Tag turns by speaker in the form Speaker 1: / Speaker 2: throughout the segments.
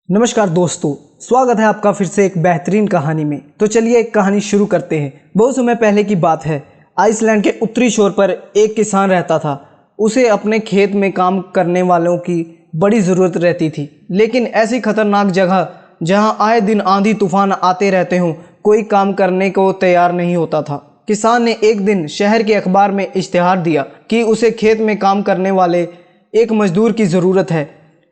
Speaker 1: नमस्कार दोस्तों, स्वागत है आपका फिर से एक बेहतरीन कहानी में। तो चलिए एक कहानी शुरू करते हैं। बहुत समय पहले की बात है। आइसलैंड के उत्तरी छोर पर एक किसान रहता था। उसे अपने खेत में काम करने वालों की बड़ी ज़रूरत रहती थी, लेकिन ऐसी खतरनाक जगह जहां आए दिन आंधी तूफान आते रहते हों, कोई काम करने को तैयार नहीं होता था। किसान ने एक दिन शहर के अखबार में इश्तिहार दिया कि उसे खेत में काम करने वाले एक मजदूर की ज़रूरत है।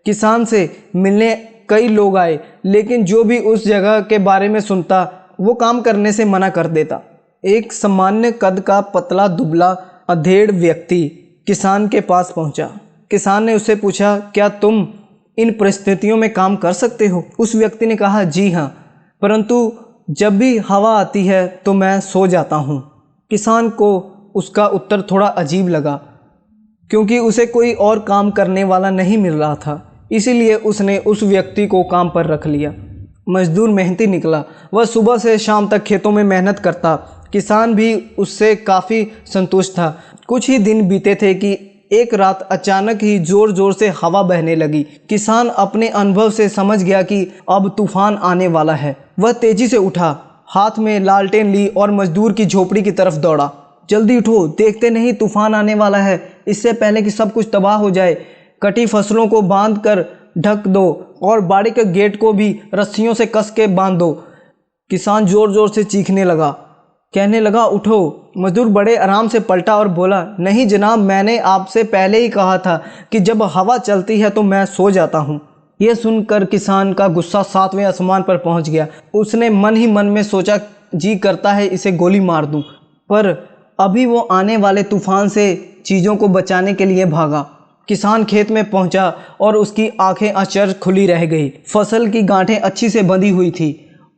Speaker 1: किसान से मिलने कई लोग आए, लेकिन जो भी उस जगह के बारे में सुनता वो काम करने से मना कर देता। एक सामान्य कद का पतला दुबला अधेड़ व्यक्ति किसान के पास पहुंचा। किसान ने उससे पूछा, क्या तुम इन परिस्थितियों में काम कर सकते हो? उस व्यक्ति ने कहा, जी हाँ, परंतु जब भी हवा आती है तो मैं सो जाता हूँ। किसान को उसका उत्तर थोड़ा अजीब लगा, क्योंकि उसे कोई और काम करने वाला नहीं मिल रहा था। इसीलिए उसने उस व्यक्ति को काम पर रख लिया। मजदूर मेहनती निकला। वह सुबह से शाम तक खेतों में मेहनत करता। किसान भी उससे काफ़ी संतुष्ट था। कुछ ही दिन बीते थे कि एक रात अचानक ही ज़ोर ज़ोर से हवा बहने लगी। किसान अपने अनुभव से समझ गया कि अब तूफान आने वाला है। वह तेज़ी से उठा, हाथ में लालटेन ली और मजदूर की झोपड़ी की तरफ दौड़ा। जल्दी उठो, देखते नहीं तूफान आने वाला है, इससे पहले कि सब कुछ तबाह हो जाए। कटी फसलों को बांध कर ढक दो और बाड़ी के गेट को भी रस्सियों से कस के बांध दो। किसान जोर जोर से चीखने लगा, कहने लगा, उठो। मजदूर बड़े आराम से पलटा और बोला, नहीं जनाब, मैंने आपसे पहले ही कहा था कि जब हवा चलती है तो मैं सो जाता हूँ। यह सुनकर किसान का गुस्सा 7वें आसमान पर पहुँच गया। उसने मन ही मन में सोचा, जी करता है इसे गोली मार दूँ, पर अभी वो आने वाले तूफान से चीज़ों को बचाने के लिए भागा। किसान खेत में पहुंचा और उसकी आंखें अचरज खुली रह गई। फसल की गांठें अच्छी से बंधी हुई थी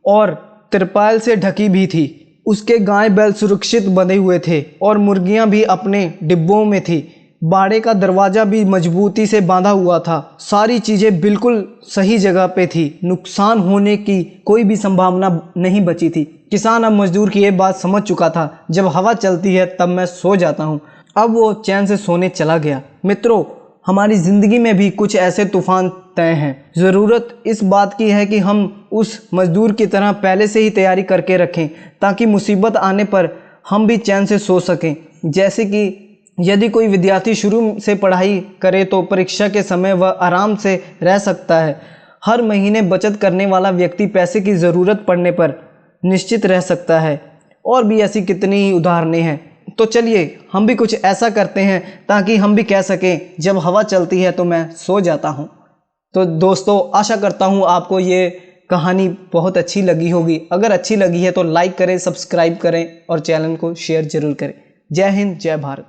Speaker 1: और तिरपाल से ढकी भी थी। उसके गाय बैल सुरक्षित बंधे हुए थे और मुर्गियां भी अपने डिब्बों में थी। बाड़े का दरवाज़ा भी मजबूती से बांधा हुआ था। सारी चीज़ें बिल्कुल सही जगह पे थी। नुकसान होने की कोई भी संभावना नहीं बची थी। किसान अब मजदूर की ये बात समझ चुका था, जब हवा चलती है तब मैं सो जाता हूँ। अब वो चैन से सोने चला गया। मित्रों, हमारी ज़िंदगी में भी कुछ ऐसे तूफ़ान तय हैं। ज़रूरत इस बात की है कि हम उस मज़दूर की तरह पहले से ही तैयारी करके रखें, ताकि मुसीबत आने पर हम भी चैन से सो सकें। जैसे कि यदि कोई विद्यार्थी शुरू से पढ़ाई करे तो परीक्षा के समय वह आराम से रह सकता है। हर महीने बचत करने वाला व्यक्ति पैसे की ज़रूरत पड़ने पर निश्चित रह सकता है। और भी ऐसी कितनी ही उदाहरणें हैं। तो चलिए हम भी कुछ ऐसा करते हैं ताकि हम भी कह सकें, जब हवा चलती है तो मैं सो जाता हूं। तो दोस्तों, आशा करता हूं आपको ये कहानी बहुत अच्छी लगी होगी। अगर अच्छी लगी है तो लाइक करें, सब्सक्राइब करें और चैनल को शेयर ज़रूर करें। जय हिंद, जय भारत।